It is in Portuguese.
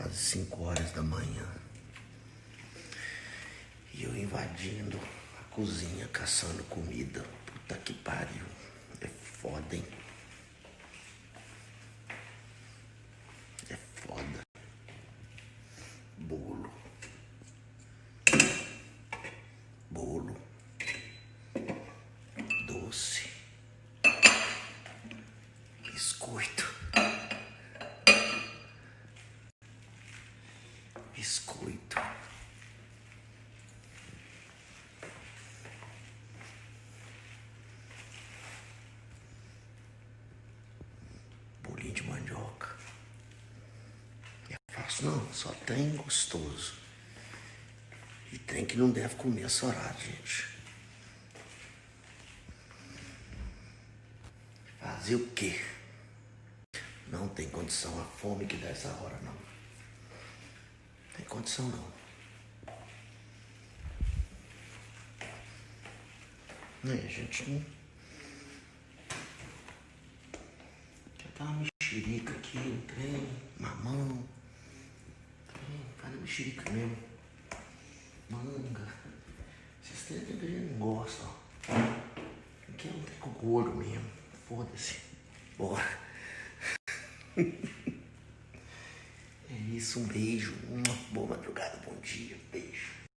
quase 5 horas da manhã. E eu invadindo a cozinha, caçando comida. Puta que pariu. É foda, hein? É foda. Bolo. Bolo. Doce. Biscoito. Biscoito. Bolinho de mandioca. É fácil não, só tem gostoso. E tem que não deve comer esse horário, gente. Fazer o quê? Não tem condição, a fome que dá essa hora não. Tem condição não. A gente não... Já tá uma mexerica aqui, um trem, mamão. Faz uma mexerica mesmo. Manga. Esses trem que a gente não gosta, ó. Aqui é um trem com gordo mesmo. Foda-se. Bora. É isso, um beijo. Uma boa madrugada, bom dia, beijo.